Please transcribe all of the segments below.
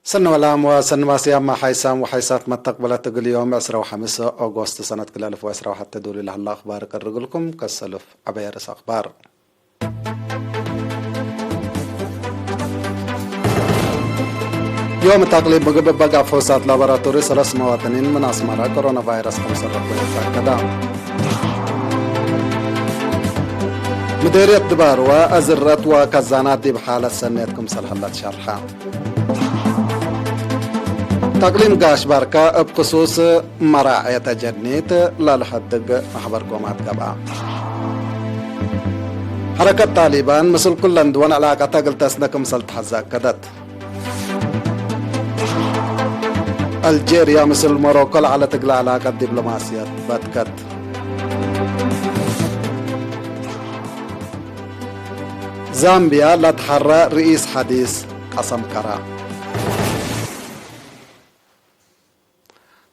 سن ولام وسن واسيام ما حيسام وحيسات ما تقبلت تقول يوم 15 أغسطس سنة 2010 حتى دولي له الله أخبار كرجلكم كسلف عبيرس أخبار. يوم تقليب مقبل بقى فوسات لابراتوري 3 مواطنين من أسمارة كورونا فيروس 5 كذا. مديرية دبار وأزرت وكزانات دي بحالة سنتكم سلحلت شرحة. تقليم قاش باركا بخصوص مراعية تجنيت لا لحدق محبر قومات قبعة. حركة طالبان مثل كل دون علاقة تقل تسنكم سلتحزاك كدت. الجيريا مثل موروكو على تقل علاقة دبلوماسية باتكت. زامبيا لا تحرى رئيس حديث قسم كرا.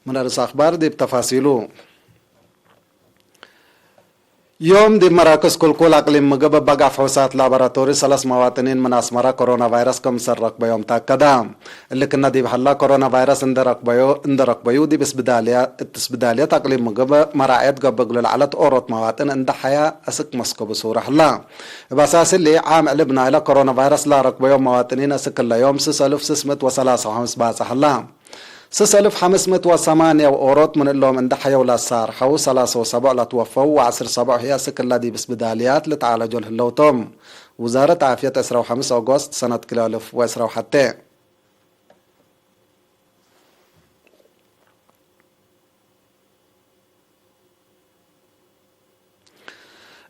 من رأس أخبار دي بتفاصيله. يوم دي مراكز كل أقليم مقبل بقى فحوصات لابراتوري 3 مواطنين من أسمارة كورونا فيروس كم سرق بيوم تاكدا اللي كنا دي بحلا كورونا فيروس اندرق بيو دي بس بدالية تقليم مقبل مراعية قبل العلت أوروت مواطن اند حياة أسك مسكو بصورة حلا بأساس اللي عام علبنا إلى كورونا فيروس لا رق بيوم مواطنين أسك الله يوم 6635 باس حلا 6508 وأوروت من اللهم اند حيا ولا صار حو 37 لا توفوا و10 7 هي سك الله دي بس بداليات لتعالجوا اللوتوم وزارة عافية 15 أغسطس سنة 2010 حتى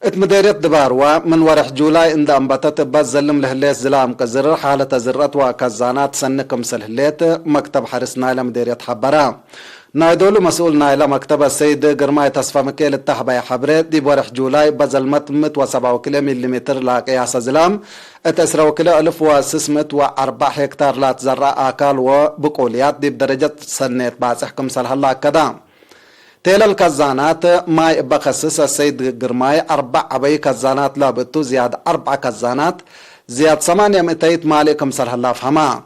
اتمديرية دبار ومن ورح جولاي اند انبتت باز زلم لهليت زلام كزرر حالة زرت وكزانات سنكم سلهليت مكتب حرس نايلة مديرية حبرا نايدولو مسؤول نايلة مكتب السيد قرماي تصفى مكيل التحبة حبريت دي بورح جولاي بزلمت 107 كيلو مليمتر لاقياس زلام اتسرو كيلو 1604 هكتار لا تزرع آكال وبقوليات دي بدرجة سنة باسحكم سلهلا كدام تيل الكزانات ماي بخصص السيد قرماي 4 عبي كزانات لابتو زياد 4 كزانات زياد 800 مالكم سلهلا فهما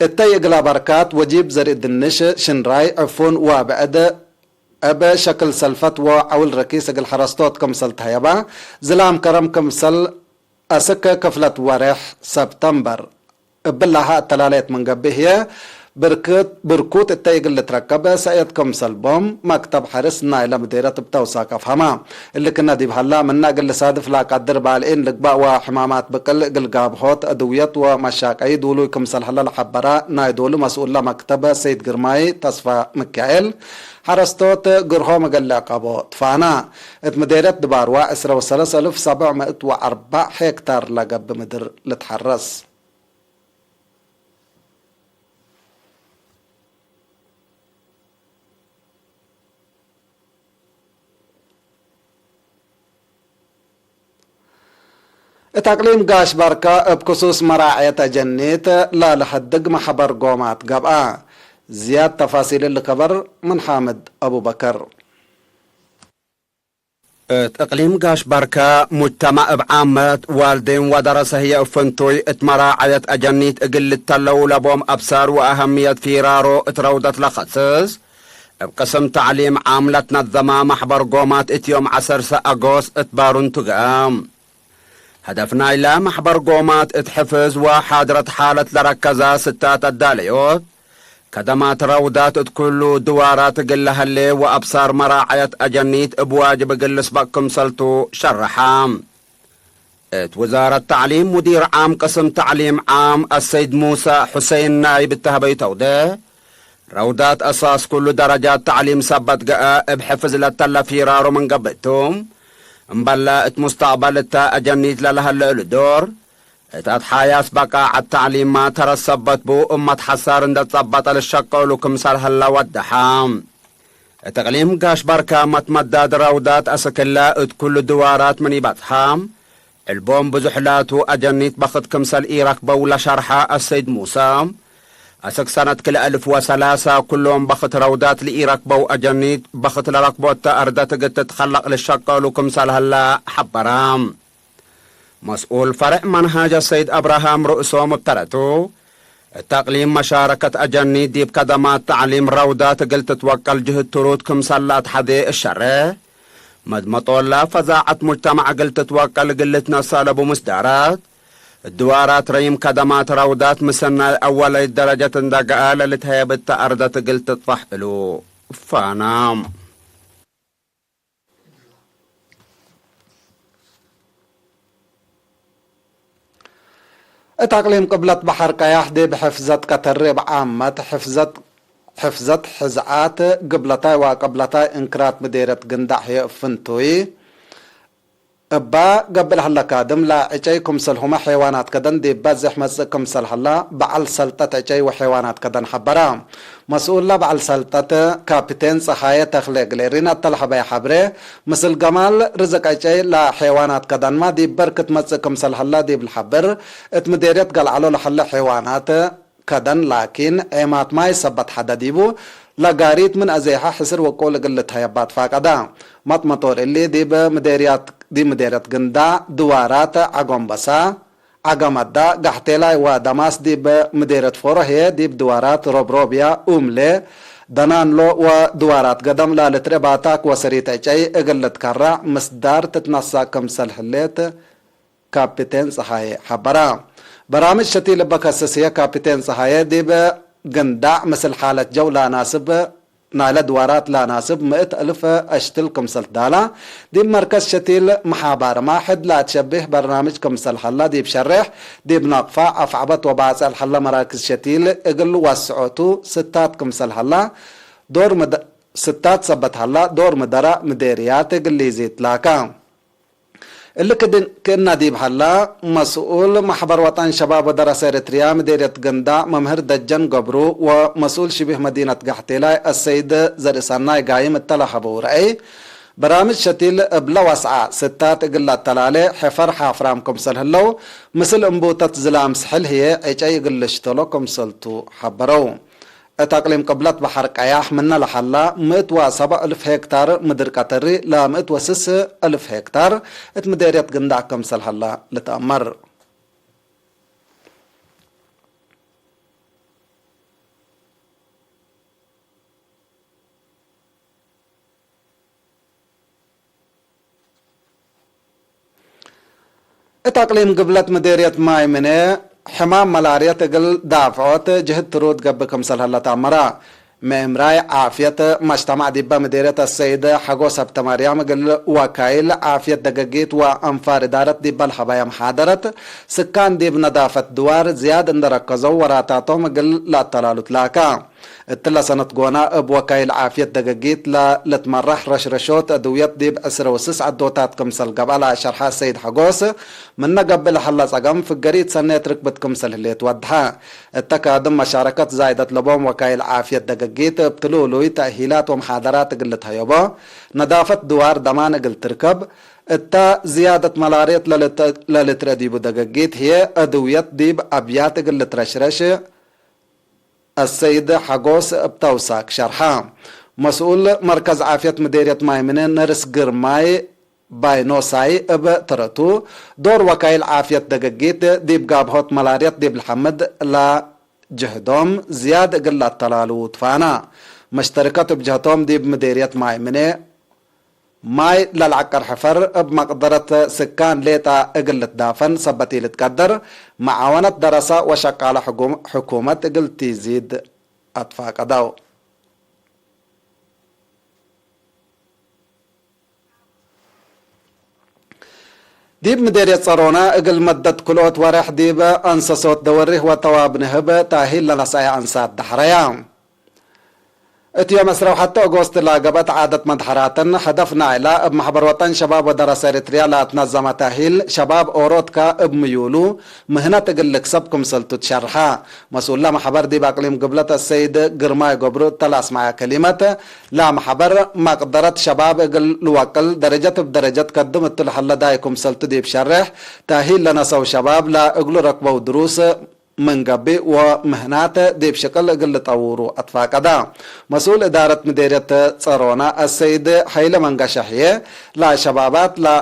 التي اقلا بركات وجيب زريد النش شنراي عفون وابعد ابا شكل سلفت وعول ركيس اقل حرستوت كمسل تهيبا زلام كرم كمسل اسك كفلت ورح سبتمبر بالله التلاليت من قبه بركوت التايق اللي تركبها سايدكم سلبهم مكتب حرس نايلة مديرة بتوساك افهما اللي كنا دي بحلا منا قل صادف لا قدر بالين لقباء وحمامات بقل قل قابهوت ادويت ومشاكي دولو يكم سلحلا لحبرا نايدولو مسؤول مكتب سيد قرماي تصفى مكايل حرستوت قرهو مقل عقابوت فانا اتمديرة دبار واسرة وسلس 1704 هكتار لقب مدر لتحرس تقليم قاش بركة بخصوص مراعية تجنيت لا لحدق محبر قومات قبعة زياد تفاصيل الخبر من حامد أبو بكر. تقليم قاش بركة مجتمع بعامة والدين ودرسة هي أفنتوي اتمراعية أجنيت اقل التلو لبوم أبصار وأهمية فيرارو اترودت لخصص بقسم تعليم عاملة نظمة محبر قومات اتيوم 10 أغسطس اتبارون تقام هدفنا إلى محبر قومات اتحفز وحاضرة حالة لركزة 6 الداليوت كدمات رودات اتكلو دوارات قلها اللي وأبصار مراعية أجنيت بواجب قل سبقكم سلطو شرحام وزارة التعليم مدير عام قسم تعليم عام السيد موسى حسين نايب التهبي توده رودات أساس كل درجات تعليم سبت قاء بحفز للتلا فيرارو من قبتهم مبلا مستقبل التا أجنيت لها الدور اتات حياس بقى على التعليم ما ترسبت بو أمة حصار اند تثبت للشقة ولكم سرهلا والدحام تقليم قاش بركة متمدد رودات أسكلا كل دوارات من يبتحام البوم بزحلاتو أجنيت بخد كمسل إيراك بولا شرحة السيد موسى أسك سنة كل 1003 كلهم بخت رودات لإيركبو أجنيت بخت لركبوت أردت قد تتخلق للشقة لكم سالهلا حبرام مسؤول فرع منهاج السيد أبراهام رؤسو مبتلتو التقليم مشاركة أجني ديب كدمات تعليم روضات قلت توكل جهد ترود كمسلات حدي الشرع مدمطولا فزاعة مجتمع قلت توكل قلتنا صالبو مسدارات الدوارات ريم كدمات روضات مسنا أول درجة دقال لتهيبت أرضة قلت تفحلو فانام اتقليم قبلة بحر قياح دي بحفظت كترب عامة حفظت حزعات قبلتاي وقبلتاي انكرات مديرة قندع هي فنتوي ابا قبل هلا كادم لا عجي كمسلهما حيوانات كدن دي بازح مزق كمسل هلا بعل سلطة عجي وحيوانات كدن حبرا مسؤول لا بعل سلطة كابتن صحايا تخلق لرينا طلحة بي حبره مثل جمال رزق عجي لا حيوانات كدن ما دي بركة مزق كمسل هلا دي بالحبر اتمديريت قال على لحل حيوانات كدن لكن ايمات ما يثبت حدا ديبو لقاريت من ازيحة حسر وقول قلت هيبات فاقدا مطمطور اللي دي بمديريات دي مديريات قندا دوارات عقم بسا عقمدا قحتلاي ودماس دي بمديريات فوره هي دي بدوارات روبروبيا أملي دنانلو ودوارات قدم لا لترباتاك وسريت اجاي اقلت كرا مصدار تتنصى كمسل حليت كابتن صحاي حبرا برامج شتيل بكسسية كابتن صحاي دي بقندع مثل حالة جو لا ناسب نايلة دوارات لا ناسب 100,000 أشتل كمسل دالا دي مركز شتيل محابار ما حد لا تشبه برنامج كمسل حلا دي بشرح دي بنقفع أفعبت وبعث الحلا مراكز شتيل اقل واسعوتو 6 كمسل حلا دور ستات سبت حلا دور مدرة مديريات اللي زيت لاكا اللي كنا ديب حلا مسؤول محبر وطن شباب ودراسة إريتريا مديرية قندا ممهر دجن قبرو ومسؤول شبه مدينة قحتيلاي السيد زرساناي قايم التلا حبورعي برامج شتيل بلا وسعة 6 قلة تلالي حفر حافرامكم سلهلو مثل انبوتة زلام سحل هي اي قلشتلوكم سلتو حبرو اتقليم قبلت بحر قياح منا لحلا 107,000 هكتار مدر قطري لا 106,000 هكتار اتمديريت قندع كمسل هلا لتأمر اتقليم قبلت مديريت ماي مني حمام ملاريا تقل دافعوت جهد ترود قبل كمسل هلا تامرا ممراي عافية مجتمع ديبا مديرية السيدة حقو سبت مريم قل وكايل عافية دقاقيت وانفار دارت ديبا الحبايا محاضرت سكان ديب نظافة دوار زياد اندركزو وراتاتهم قل لا تلالو تلاكا التلا سنة قونا اب وكايل عافية دقاقيت لا لتمرح رشرشوت ادويات ديب اسر وسس عدوتات كمسل قبل شرحا السيد حقوس من قبل حلا سقم في القريد سنة ركبت كمسل اللي توضحا التكادم مشاركة زايدة لبوم وكايل عافية دقاقيت بتلولوي تأهيلات ومحاضرات قلتها يبا نظافة دوار دمان قلت تركب التا زيادة ملاريت للتر ديب دقاقيت هي ادويات ديب ابيات قلت رشرش السيد حقوس بتوساك شرحا مسؤول مركز عافية مديرية مايمنين نرس قرماي باينوساي اب ترتو دور وكايل عافية دقاقيت ديب قابهوت ملاريت ديب الحمد لا جهدهم زياد قلة تلالو تفانا مشتركات بجهتهم ديب مديرية مايمنين ماي للعكر حفر بمقدرة سكان ليتا اقلت دافن سبتي لتقدر معاونة دراسة وشقالة حكومة اقل تزيد اتفاق داو ديب مديرية صارونا اقل مدد كلوت ورح ديب انسسوت دوره وطواب نهب تاهيل لنسايا انسات دحريان اتيا مسرو حتى اغوست لاقبت عادة مدحراتن هدفنا الى اب محبر وطن شباب ودراسة اريتريا لا تنظم تاهيل شباب اوروتكا اب ميولو مهنة تقلك سبكم سلطة شرحا مسؤول لا محبر دي باقليم قبلة السيد قرماي قبرو تلاس معي كلمة لا محبر مقدرة شباب اقل الوكل درجة بدرجة قدمت الحل دايكم سلطة دي بشرح تاهيل لنسو شباب لا اقلو ركبو دروس من قبي ومهنات دي بشكل قل طورو أطفاق دا مسؤول إدارة مديرية صارونا السيد حيل منقشحية لا شبابات لا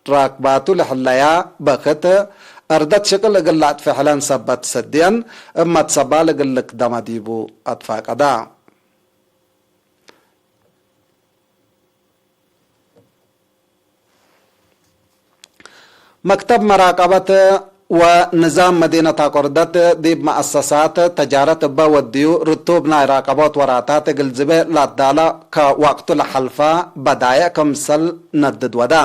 راكباتو لحلايا بخت أردت شكل قلعت فعلا سبت سديا اما تصبال قلك دمديبو أطفاق أدا مكتب مراقبة ونظام مدينة قردت دي مؤسسات تجارة بوديو رتوبنا راقبات وراتات قلزبه لادالا كوقت الحلفة بداية كمسل ندد ودا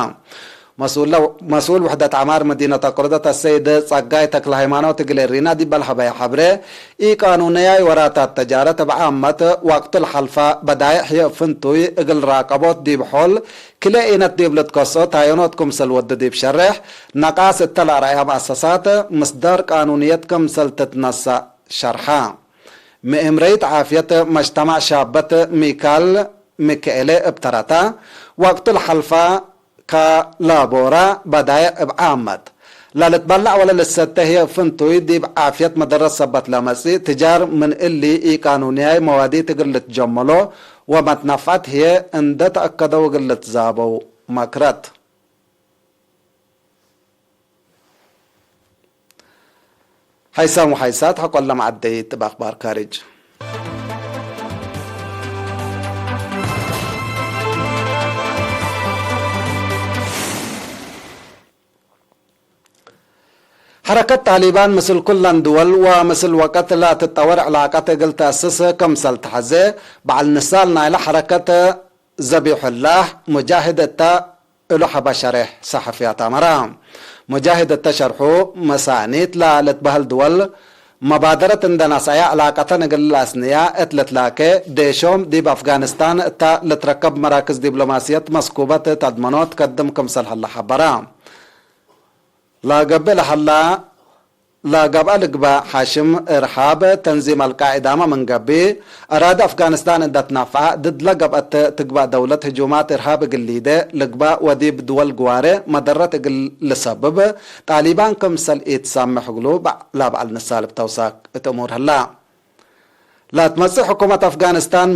مسؤول وحدة عمار مدينة قردت السيد صقاي تكل هيمانوت قلرينا دي بالحبايا حبره اي قانونية وراتات تجارة بعامة وقت الحلفة بداية هي فنتوي اقل راقبات دي بحول كلا اينت دي بلتقصو تايونوت كمسل ود دي بشرح نقاس التلا رأيها مؤسسات مصدر قانونية كمسل تتنسى شرحا مئمريت عافية مجتمع شابة ميكائيل ابترتا وقت الحلفة كلابورا بداية بعامد لا لتبلع ولا للستة هي فنتوي دي بعافية مدرسة سبت لمسي تجار من اللي اي قانونية موادي تقل تجملو وما تنفعت هي ان تأكدوا وقل تزابوا مكرت حيسام وحيسات حقول لما عديت بأخبار خارج حركة طالبان مثل كل دول ومثل وقت لا تتطور علاقات قلت أسس كمسل تحزي بعد نسال نايلة حركة زبيح الله مجاهدة إلوحة بشره صحفيات أمرام مجاهدة شرحو مسانيت لا لتبهل دول مبادرة عندنا سيا علاقة نقل الأسنية اتلتلاكي ديشوم دي بأفغانستان تا لتركب مراكز دبلوماسية مسكوبة تضمنوت قدم كمسل هلا حبرام لا قبل حلا لا قبل قبا حاشم إرهاب تنظيم القاعدة من قبي أراد أفغانستان أن تنفع ضد لقبت تقبع دولة هجومات إرهاب قليدة لقبا وديب دول قواري مدرة لسبب طالبان كمسل إتسامح قلوب لا بعل نسال بتوساك الأمور هلا لا تمسح حكومة أفغانستان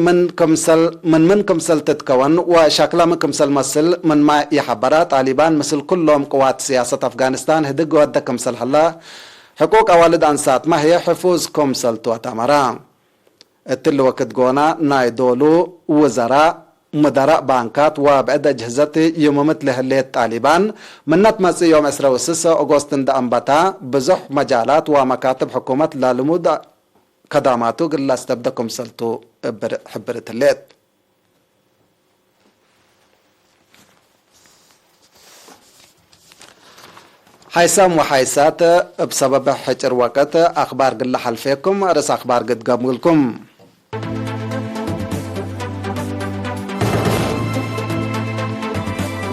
من كمسل تتكون وشكلها من كمسل مسل من ما يحبرها طالبان مثل كلهم قوات سياسة أفغانستان هدق ودى كمسل هلا حقوق أوالد أنسات ما هي حفوظ كمسل تواتامرا التل وقت قونا نايدولو وزراء مدراء بانكات وبعد أجهزة يوممت لهلية طالبان من نتمسي يوم 26 أغسطس أنبتا بزح مجالات ومكاتب حكومة لالمود قداماتو قل استبدكم سلتو حبرت الليت حيسام وحيسات بسبب حجر وقت أخبار قل حلفيكم رس أخبار قد قبلكم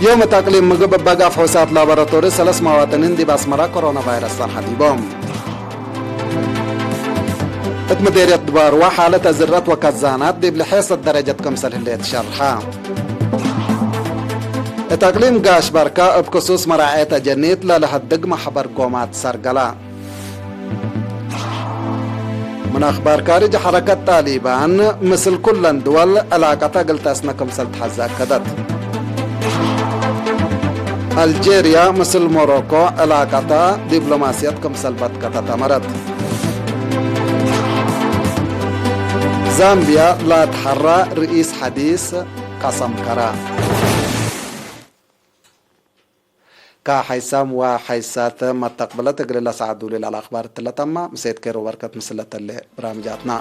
يوم تقليم مقبب بقى فحوصات لابراتوري 3 مواطنين دي بأسمرا كورونا فيروس الحديبهم مديرية دبار وحالة زرات وكزانات دي بلحيصة درجة كمسل اللي تشرحا تقليم قاش بركة بخصوص مراعية جنيت للهدق محبر قومات سرقلا من أخبار خارج حركة طالبان مثل كل دول علاقتها قلت أسنا كمسل تحزاك كدت الجيريا مثل موروكو علاقتها دبلوماسيات كمسل بتكتا تمرد زامبيا لا تحرى رئيس حديث قسم كرا كحيسام وحيسات ما تقبلت قل الله سعدوا للأخبار التلتما مسيد كيرو بركة مسلة اللي برامجاتنا